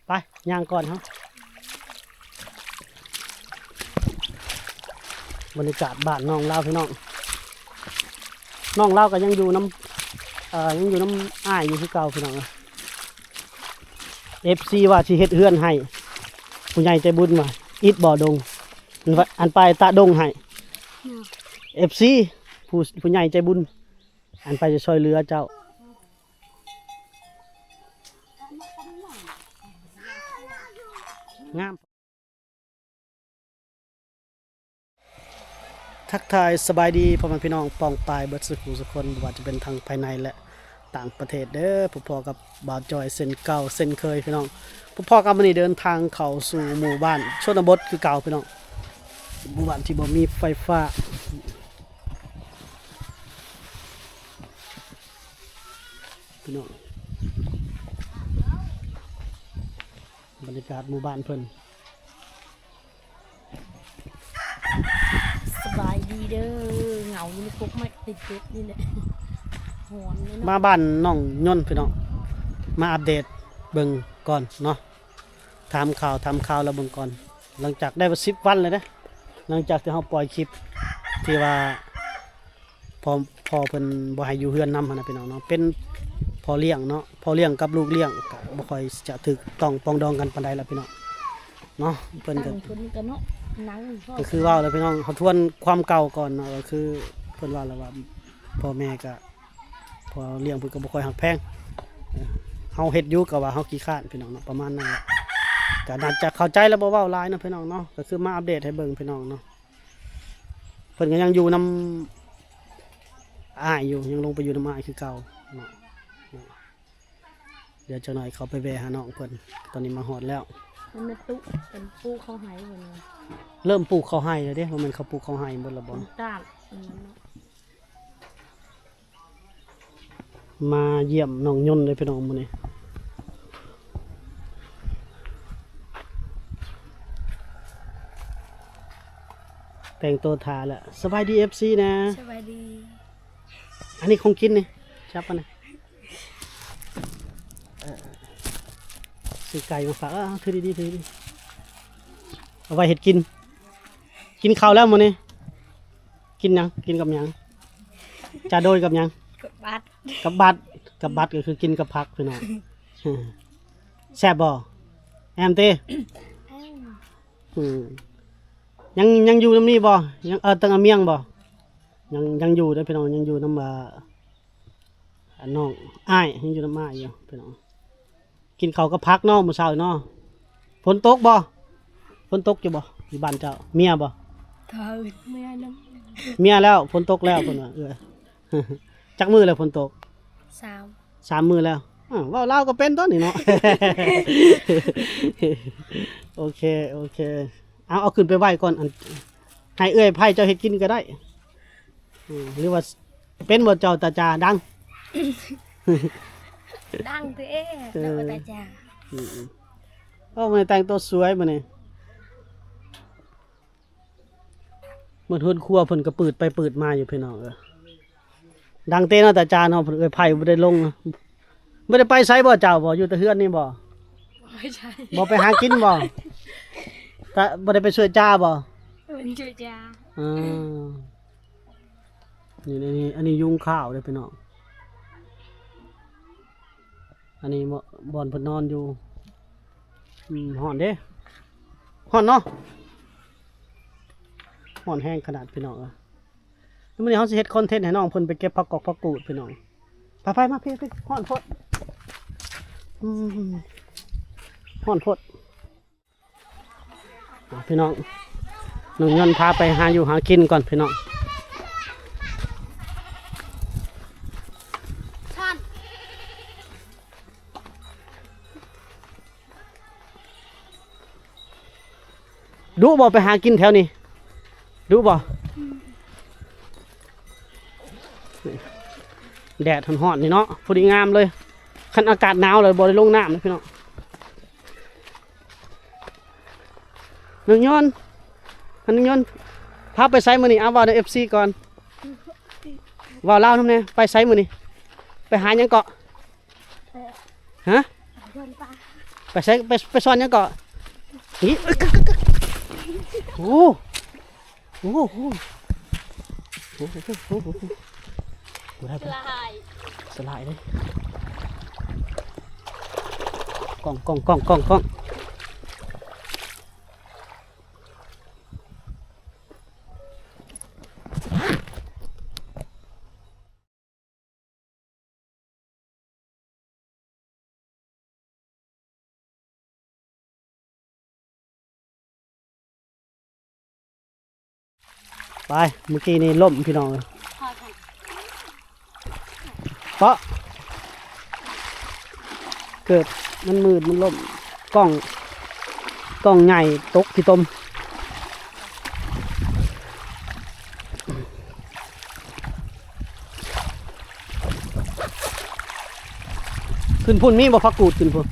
ไปย่างก่อนครับบรรยากาศบ้านน้องเล่าพี่น้องเล่าก็ยังอยู่น้ำยังอยู่น้ำอ้ายอยู่ที่เก่าพี่น้องFC ว่าสิเฮ็ดเฮือนให้ผู้ใหญ่ใจบุญว่าอิดบ่อดงอันไปตะดงให้ FC ผู้ใหญ่ใจบุญอันไปจะช่วยเหลือเจ้างามทักทายสบายดีพ่อแม่พี่น้องปองปายเบิดสุขุสุคนบ่ว่าจะเป็นทางภายในและต่างประเทศเด้อพ่อกับบ่าวจอยเส้นเก่าเส้นเคยพี่น้องพ่อกับมื้อนี้เดินทางเข้าสู่หมู่บ้านชนบทคือเก่าพี่น้องหมู่บ้านที่บ่มีไฟฟ้าพี่น้องบรรยากาศหมู่บ้านเพิ่นสบายดีเด้อเหงาอยู่ในคุกไม่ติดเจ็บนี่แหละหอนเลย มา เนาะ บ้านน้องยนต์พี่น้องมาอัปเดตเบิ่งก่อนเนาะถามข่าวแล้วเบิ่งก่อนหลังจากได้มา10 วันเลยนะหลังจากที่เราปล่อยคลิปที่ว่าพอเพิ่นบ่ให้อยู่เฮือนนำหั่นน่ะพี่น้องเนาะเป็นพ่อเลี้ยงเนาะพ่อเลี้ยงกับลูกเลี้ยงก็บ่ค่อยจะถูกต้องปรองดองกันปานใดแล้วพี่น้องเนาะเพิ่นก็ ตั้งคนกันเนาะหนังพ่อ ก็คือว่าเลยพี่น้องเขาทวนความเก่าก่อนเนาะก็คือเพิ่นว่าแล้วว่าพ่อแม่ก็พอเลี้ยงเพิ่นก็บ่ค่อยหักแพงเฮาเฮ็ดอยู่ก็ว่าเฮาขี้คร้านพี่น้องเนาะประมาณนั้นแหละก็น่าจะเข้าใจแล้วบ่เว้าหลายเนาะพี่น้องเนาะก็คือมาอัปเดตให้เบิ่งพี่น้องเนาะเพิ่นก็ยังอยู่นำอ้ายอยู่ยังลงไปอยู่นำอ้ายคือเก่าเนาะเดี๋ยวจักหน่อยเขาไปแวะหาน้องเพิ่นตอนนี้มาฮอดแล้ว มันเป็นตุ๊เป็นปูเขาหายหมดเลย เริ่มปลูกข้าวไห้แล้วเด้ว่ามันเขาปลูกข้าวไห้หมดแล้วบ่ มันต้านอันนั้นเนาะ มาเยี่ยมน้องยนต์เลยพี่น้องมื้อนี้แต่งตัวทาแล้วสบายดี FC นะ สบายดี อันนี้ของกินนี่จับปะนะซื้อไก่มาฝากถือดีๆถือดีเอาไว้เห็ดกินข้าวแล้วมื้อนี้กินหยังกินกับหยังจะโดยกับหยัง กดบัตร กับบัตรก็คือกินกับผักพี่น้อง แซ่บบ่แอมเต้อืมยังอยู่น้ำนี่บ่ยังตั้งอาเมียงบ่ยังอยู่เด้อพี่น้องยังอยู่น้ำน้องอ้ายยังอยู่น้ำอ้ายอยู่พี่น้องกินข้าวกับผักเนาะมื้อเช้าเนาะฝนตกบ่ฝนตกอยู่บ่อยู่บ้านเจ้าเมียบ่ เธอไม่ได้น้ เมียแล้วฝนตกแล้วเพิ่นว่าจักมื้อแล้วฝนตก ำ 3 มื้อแล้วว่าลาวก็เป็นต้นนี่เนาะ โอเคเอาขึ้นไปไหว้ก่อนอันให้เอื้อยไผ่เจ้าเฮ็ดกินก็ได้หรือว่าเป็นบ่เจ้าตาจาดัง ดังเต้แล้วก็ตาจ่า มันแต่งตัวสวยมื้อนี้เหมือนเฮือนครัวเพิ่นก็เปิดไปเปิดมาอยู่พี่น้องดังเต้เนาะตาจาเนาะเพิ่นเอื้อยไผ่บ่ได้ลงนะบ่ได้ไปไสบ่เจ้าบ่อยู่แต่เฮือนนี่บ่ ไม่ใช่ บ่ไปหากินบ่แต่บ่ได้ไปช่วยจ้าบ่ เป็นช่วยจ่า อ่านี่อันนี้ยุงข้าวเลยพี่น้องอันนี้บ่อนเพิ่นนอนอยู่ห่อนเด้ห่อนเนาะห่อนแห้งขนาดพี่น้องแล้วมื้อนี้เฮาสิเฮ็ดคอนเทนต์ให้น้องเพิ่นไปเก็บผักกอกผักกูดพี่น้องไปมาพี่ห่อนโพดห่อนโพดพี่น้องน้องเงินพาไปหาอยู่หากินก่อนพี่น้องดูบ่ไปหากินแถวนี้ดูบ่แดดร้อนๆนี่เนาะพอดีงามเลยคันอากาศหนาวเลยบ่ได้ลงน้ำนะพี่น้องหนึ่งยนต์พาไปไซมื้อนี้เอาว่าใน FC ก่อนว่าเล่าทำไงไปไซมื้อนี้ไปหาหยังเกาะฮะไป ใช้ไปซ่อนยังเกาะนี่โอ้โหโอ้โหโอ้โหโอ้โหได้ สลาย สลายเลยกล้องไปเมื่อกี้นี่ล่มพี่น้องเลย พอกัน เพราะเกิดมันมืดมันล่มกล้องใหญ่ตกที่ต้มขึ้นพุ่นมีบ่พักกูดขึ้นพุ่น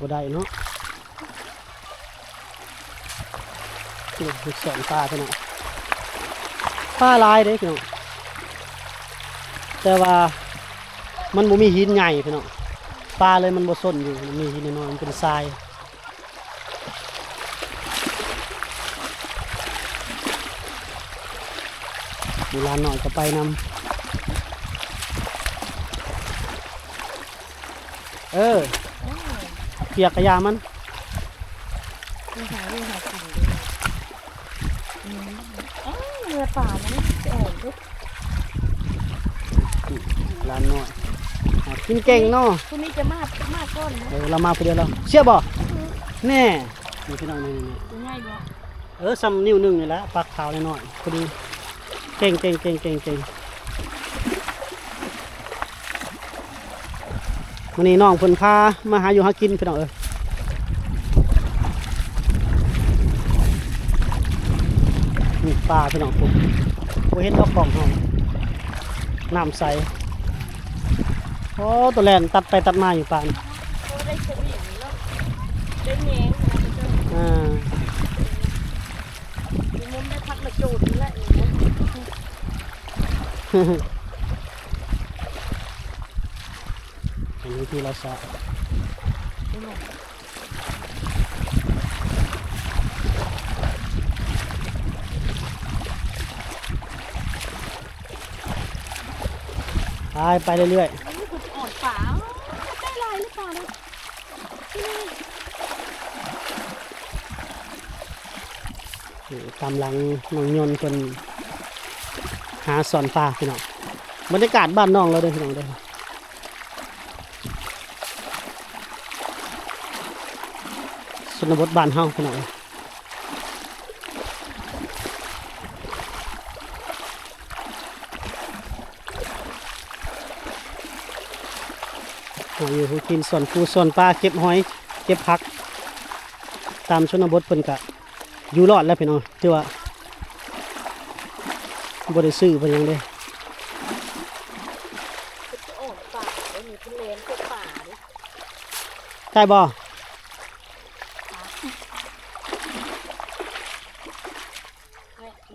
บ่ได้เนาะนี่สอนปลาพี่น้องปลาลายเด้พี่น้องแต่ว่ามันบ่มีหินใหญ่พี่น้องปลาเลยมันบ่ซ่อนอยู่มันมีหินน้อยๆมันเป็นทรายมีลานหน่อยก็ไปนำเปียกกระยามัน มีหากินด้วยเนื้อป่ามันจะอ่อนด้วย ลานหน่อยกินเก่งเนาะ พวกนี้จะมากก้อนนะ เรามาคนเดียวเราเชื่อบ่แน่นี่พี่น้องนี่ จะง่ายบ่ ซ้ำนิ้วหนึงนี่แหละปลาขาวหน่อยพอดีเก่งวันนี้น้องเพิ่นพามาหาอยู่หากินพี่น้องนี่ปลาพี่น้องผมเห็นดอกกล่องเฮาน้ำใสโอ้ตัวแลนตัดไปตัดมาอยู่ปลานี่ เขาได้เฉลี่ยแล้วได้แหงนะ มีมุมได้พักมาจูดนี่แหละอันนี้ที่เราสะไปเรื่อย นี่คืออ่อนฝาได้ลายหรือเปล่านะๆตามหลังน้องยนต์คนหาสอนปลาพี่น้องบรรยากาศบ้านน้องเราเด้อพี่น้องเด้อชนบทบ้านเฮาพี่น้องอยู่กินส่วนปูส่วนปลาเก็บหอยเก็บผักตามชนบทเพิ่นกะอยู่รอดแล้วพี่น้องที่ว่าบ่ได้ซื้อเพิ่นหยังเด้ จะอ่อนฝาได้มีเป็นเลนพวกป่าด้วย ได้บ่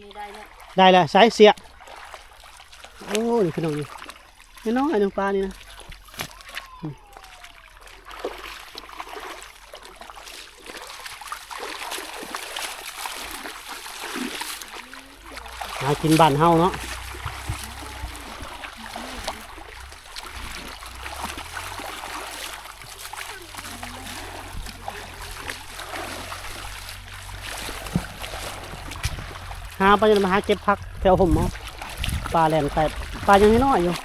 นี่ได้เนี่ย ได้แล้วใช้เสียโอ้นี่พี่น้องนี่น้องไอ้น้องปลานี่นะหากินบ้านเฮาเนาะหาไปจนมาหาเก็บผักแถวผมเนาะปลาแหลมแต่ปลายังน้อยอยู่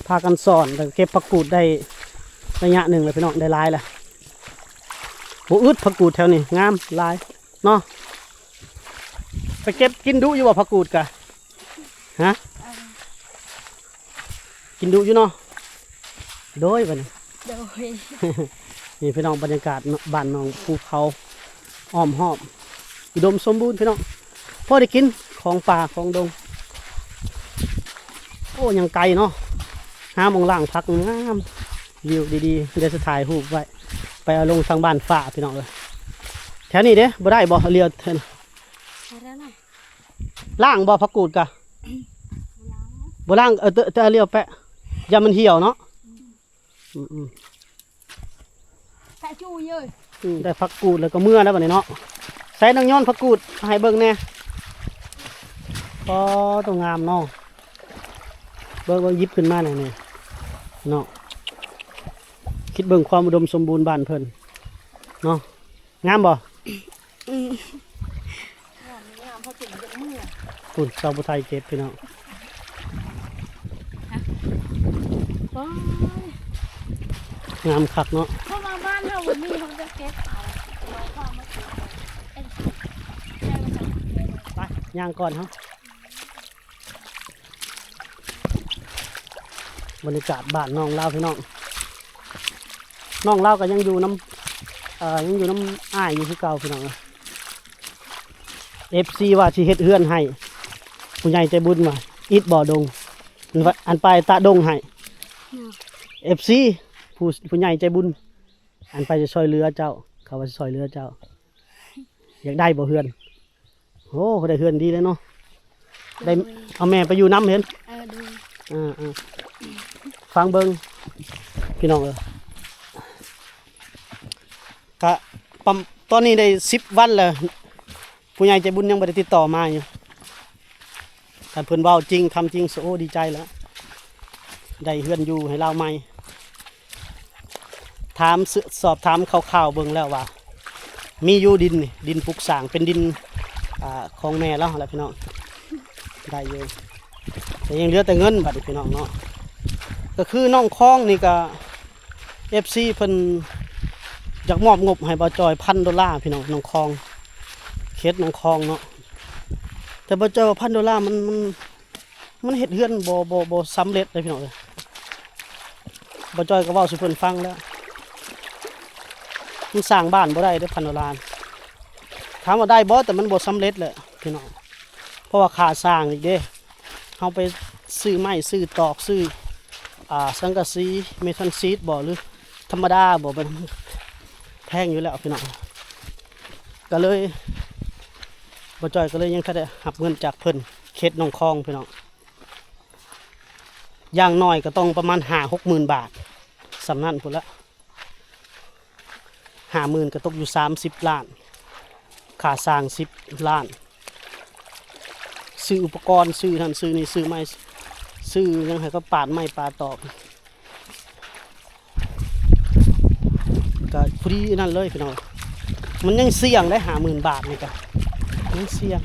พากันสอนแต่เก็บผักกูดได้ระยะหนึ่งเลยพี่น้องได้หลายแหละ บ่อึดผักกูดแถวนี้งามหลายเนาะไปเก็บกินดุอยู่บ่ผักกูดกะฮะกินดุอยู่เนาะโดยบัดนี้ โดย นี่พี่น้องบรรยากาศบ้านน้องภูเขาอ้อมหอบอุดมสมบูรณ์พี่น้องพอได้กินของป่าของดงโอ้ยังไกลเนาะหาหมองล่างพักงามวิวดีๆเดี๋ยวจะถ่ายรูปไว้ไปเอาลงทางบ้านฝ่าพี่น้องเลยแถวนี้เด้บ่ได้บ่เรียวเท่น ใช่แล้วนะ ล่างบ่พักกูดกะบ่ล่างแต่เรียวแปะอย่ามันเหี่ยวเนาะอืม แค่ชูเยอะ ได้พักกูดแล้วก็เมื่อแล้วบัดนี้เนาะใส่นางย้อนพักกูดให้เบิ่งแน่ก็ต้องงามเนาะเบิ่งยิบขึ้นมาหน่อยนี่เนาะคิดเบิ่งความอุดมสมบูรณ์บ้านเพิ่นเนาะงามบ่ งามพอถึงจะเมื่อ คุณชาวบุไทยเก็บพี่น้อง ว้าย งามคักเนาะ เข้ามาบ้านเราวันนี้เขาจะเก็บเอาเราความมาเก็บเอ้ยใช่ไหมจ๊ะ ไปย่างก่อนครับบรรยากาศบ้านน้องเล่าวพี่น้องน้องเล่าวก็ยังอยู่น้ำยังอยู่น้ำอ้ายอยู่ที่เก่าพี่น้องFC ว่าสิเฮ็ดเฮือนให้ผู้ใหญ่ใจบุญมาอิดบ่อดงอันไปตาดงให้ FC ผู้ใหญ่ใจบุญอันไปจะซอยเรือเจ้าเขาว่าจะซอยเรือเจ้า อยากได้บ่เฮือนโอ้ได้เฮือนดีเลยเนาะได้เอาแม่ไปอยู่น้ำเห็น ดู ฟังเบิงพี่น้องกะปั๊มตอนนี้ได้10 วันแล้วผู้ใหญ่ใจบุญยังไม่ได้ติดต่อมาอยู่แต่เพิ่นเว้าจริงทำจริงโอ้ดีใจแล้วได้เฮือนอยู่ให้เราใหม่สอบถามข่าวๆเบิ่งแล้วว่า มีอยู่ดินนี่ดินปลูกสร้างเป็นดินของแม่แล้วแหละพี่น้องได้อยู่แต่ยังเหลือแต่เงินบัดนี้พี่น้องเนาะก็คือน้องคลองนี่ก็ FC เพิ่นอยากมอบงบให้บ่จอย$1,000พี่น้องน้องคลองเขตน้องคลองเนาะแต่บ่จอยว่า$1,000มันเฮ็ดเฮือนบ่สำเร็จเลยพี่น้องเอ้ยบ่จอยก็เว้าสู่เพิ่นฟังแล้วมันสร้างบ้านบ่ได้เด้อ$1,000ถามว่าได้บ่แต่มันบ่สำเร็จแหละพี่น้องเพราะว่าค่าสร้างอีกเด้เฮาไปซื้อไม้ซื้อตอกซื้อสังกะสีเมทัลซีดบ่หรือธรรมดาบ่เป็นแพงอยู่แล้วพี่น้องก็เลยบ่จ้อยก็เลยยังทันได้รับเงินจากเพิ่นเขตหนองคองพี่น้องอย่างน้อยก็ต้องประมาณ5-6 หมื่นบาทสำนั้นพุ่นละ50,000ก็ตกอยู่30 ล้านค่าสร้าง10 ล้านซื้ออุปกรณ์ซื้อนั่นซื้อนี่ซื้อไม้ซื้อยังให้ก็ปาดไม้ปาดตอกก็ฟรีนั่นเลยพี่น้องมันยังเสี่ยงได้50,000 บาทนี่ก็ยังเสี่ยง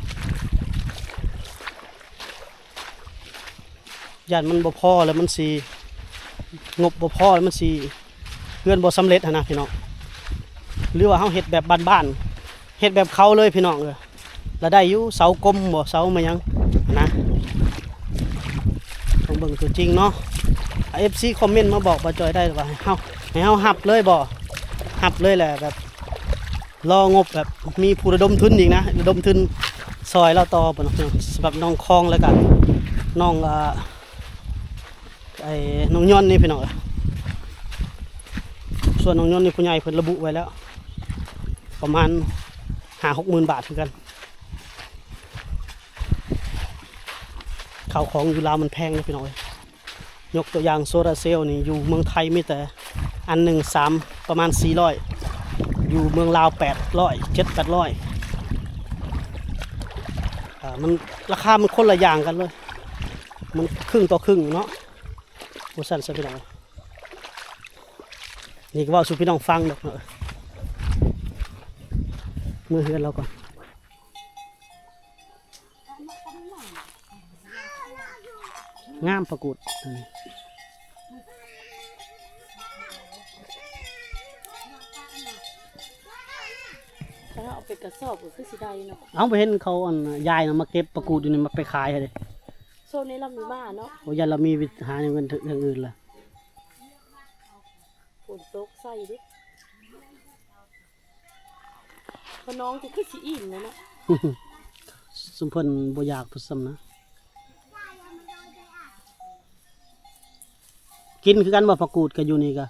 ย่านมันบ่พอแล้วมันสิงบบ่พอแล้วมันสิเพื่อนบ่สำเร็จนะพี่น้องหรือว่าเฮาเฮ็ดแบบบ้านๆเฮ็ดแบบเขาเลยพี่น้องแล้วได้อยู่เสากลมบ่เสามายังนะต้องเบิ่งตัวจริงเนาะ FC คอมเมนต์มาบอกบ่จอยได้ว่าให้เฮาหับเลยบ่หับเลยแหละแบบรองบแบบมีผู้ระดมทุนอีกนะระดมทุนซอยเราต่อบ่เนาะสำหรับน้องคลองแล้วกันน้องน้องย้อนนี่พี่น้องส่วนน้องย้อนนี่ผู้ใหญ่เพิ่นระบุไว้แล้วประมาณ5-6 หมื่นบาทคือกันข้าวของอยู่ลาวมันแพงนะพี่น้องยกตัวอย่างโซลาร์เซลล์นี่อยู่เมืองไทยมีแต่อันหนึ่งประมาณ400อยู่เมืองลาว700-800มันราคามันคนละอย่างกันเลยมันครึ่งต่อครึ่งเนาะโอ้สั่นซะพี่น้องนี่ก็ว่าสู่พี่น้องฟังดอกเนาะเมื่อเฮือนเราก่อนงามประกุด ถ้าเอาไปกระสอบก็คือสิได้เนาะ เอาไปเห็นเขาอันยายน่ะมาเก็บประกูดอยู่นี่มาไปขายให้เด้ โซนนี้เรามีบ้านเนาะ โอ้ยันเรามีวิหาเงินทางอื่นล่ะ ฝนตกใส่ดิพอน้องจะคือสิอิ่มแล้วเนาะ สุมเพิ่นบ่อยากพุซ้ำนะกินคือกันบ่ประกูดก็อยู่นี่ก็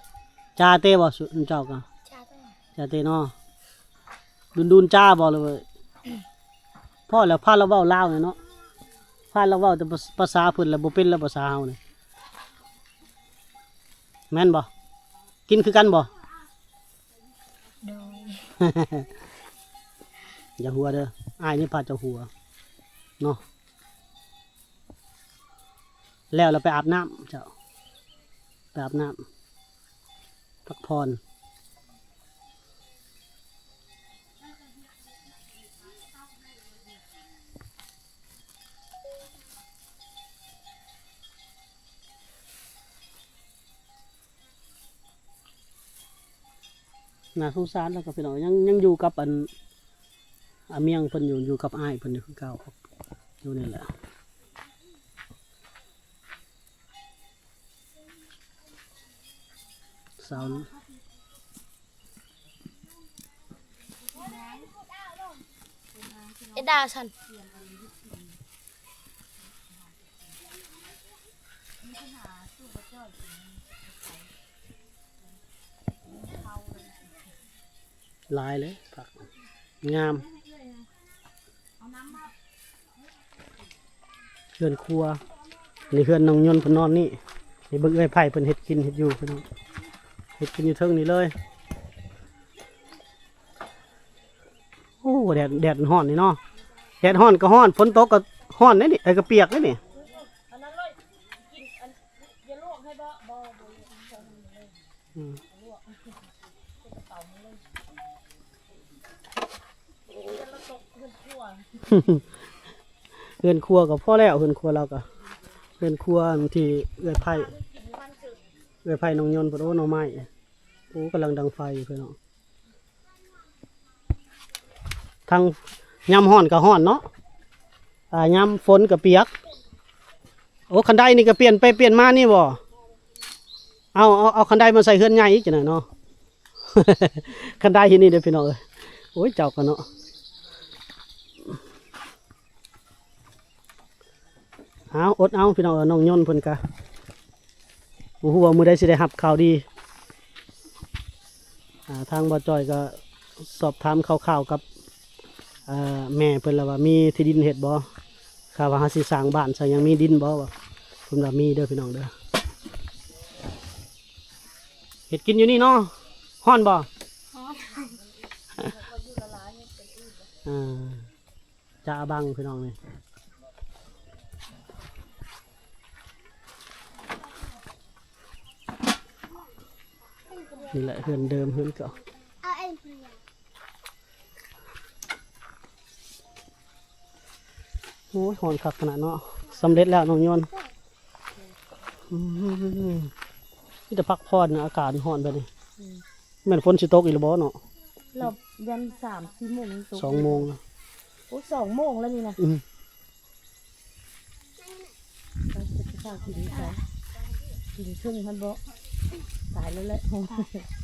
จ้าเต้บ่สุเจ้าก็ ชาต้อง จ้าเต้เนาะดุนๆจ้าบ่เลยเว้ยพ่อแล้วพาเราเว้าลาวเนี่ยเนาะพาเราเว้าแต่ภาษาเพิ่นแล้วบ่เป็นแล้วภาษาเฮานี่แม่นบ่กินคือกันบ่ โดย อย่าหัวเด้ออ้ายนี่พาเจ้าหัวเนาะแล้วเราไปอาบน้ำเจ้าไปอาบน้ำพักผ่อนน่าสงสารแล้วก็พี่น้องยังอยู่กับอันอาเมียงเพิ่นอยู่กับอ้ายเพิ่นอยู่คือเก่าครับอยู่นี่แหละสาว ไอ้ดาวฉัน ลายเลยผักงามเฮือนครัวนี่เฮือนน้องยนต์เพิ่นนอนนี่นี่เบิ่งเอ้ยไผ่เพิ่นเฮ็ดกินเฮ็ดอยู่พี่น้องเฮ็ดกินอยู่เทิงนี่เลยโอ้แดดร้อนนี่เนาะแดดร้อนก็ร้อนฝนตกก็ร้อนเด้นี่ก็เปียกเด้นี่ อันนั้นเลยกินอันอย่าลวกให้บ่ อืม เฮือนครัวก็พอแล้วเฮือนครัวเราก็เฮือนครัวที่เอื้อยไผ่น้องยนต์เพิ่นโอ้หน่อไม้โอ้กำลังดังไฟอยู่พี่น้องทางยามร้อนก็ร้อนเนาะยามฝนก็เปียกโอ้คันไดนี่ก็เปลี่ยนไปเปลี่ยนมานี่บ่เอาคันไดมาใส่เฮือนใหญ่อีกจังได๋เนาะ คันไดที่นี่เด้อพี่น้องเอ้ยโอ้ยเจ้าก็เนาะเอาอดเอาพี่น้องน้องยนต์เพิ่นกะบ่ฮู้ว่ามื้อใดสิได้รับข่าวดีทางบ่จอยก็สอบถามข่าวๆกับแม่เพิ่นแล้วว่ามีที่ดินเฮ็ดบ่ข่าวว่าหาสิสร้างบ้านซะยังมีดินบ่ว่าเพิ่นว่ามีเด้อพี่น้องเด้อเฮ็ดกินอยู่นี่เนาะฮ้อนบ่จะอาบังพี่น้องนี่นี่แหละเฮือนเดิมเฮือนเก่า เอาเอ็นเพีย โอ้ยหอนคักขนาดเนาะสำเร็จแล้วน้องโยนนี่จะพักผ่อนนะอากาศหอนไปนี่แม่นฝนสิตกอีกหรือบ่เนาะ เรายัน3-4 โมงตก 2 โมงแล้ว โอ้2 โมงแล้วนี่นะ อืม เราจะฝากกินใส่กินครึ่งมันบ่ตายแล้วแหละ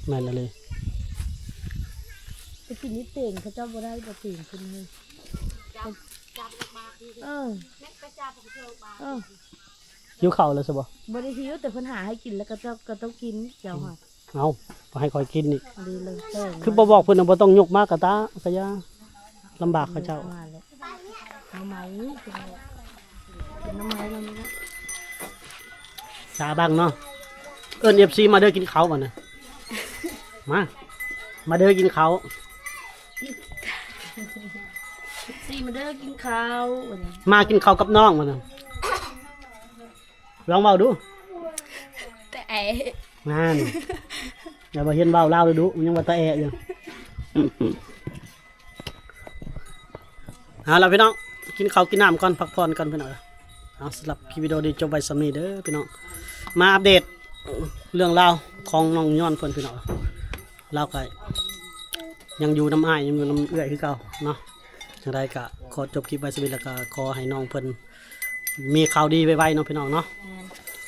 แม่นแล้วเลย ไปกินนี่เต่งเขาเจ้าบ่ได้บ่เต่งขึ้นเลยเออหิวข้าวแล้วซะบ่ บ่ได้หิวแต่เพิ่นหาให้กินแล้วก็เจ้าก็ต้องกินเจ้าค่ะ เอาบ่ให้คอยกินนี่ ดีเลยแป้ง คือบ่บอกเพิ่นน่ะบ่ต้องยกมากกะตากะยาลำบากเขาเจ้า มาแล้วน้ำไม้กินน้ำไม้แล้วนี่นะ ชาบังเนาะเอิ้น FC มาเด้อกินข้าวบ่น่ะมาเด้อกินข้าว ซีมาเด้อกินข้าววันนี้ มากินข้าวกับน้องบ่น่ะลองเว้าดู แต่ไอ้ นั่นอย่ามาเห็นเบาเล่าเลยดูมันยังว่าตะแอะอยู่ เอาล่ะพี่น้องกินข้าวกินน้ำก่อนพักผ่อนก่อนพี่น้องเอาสำหรับคลิปวิดีโอนี้จบไว้สำนี้เด้อพี่น้องมาอัปเดตเรื่องราวของน้องย้อนเพิ่นพี่น้องเราก็ ยังอยู่น้ำอ้ายยังอยู่น้ำเอื้อยคือเก่าเนาะจังไดก็ขอจบคลิปไว้สมิแล้วก็ขอให้น้องเพิ่นมีข่าวดีไวๆเนาะพี่น้องเนาะ แม่น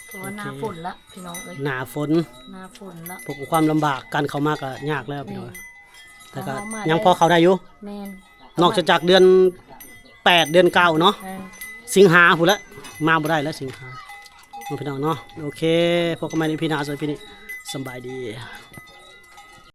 เพราะว่าหน้าฝนละพี่น้องเอ้ย หน้าฝน หน้าฝนละ พวกความลำบากการเข้ามาก็ยากแล้วพี่น้อง แม่น แต่ก็ เข้ามา ยังพอเข้าได้อยู่ แม่น นอกจากเดือน8เดือน9เนาะ แม่น สิงหาพุ่นละมาบ่ได้แล้วสิงหาเนาะพี่น้องเนาะโอเคพบกันใหม่ในพี่หน้าสวัสดีพี่นี่สำบายดี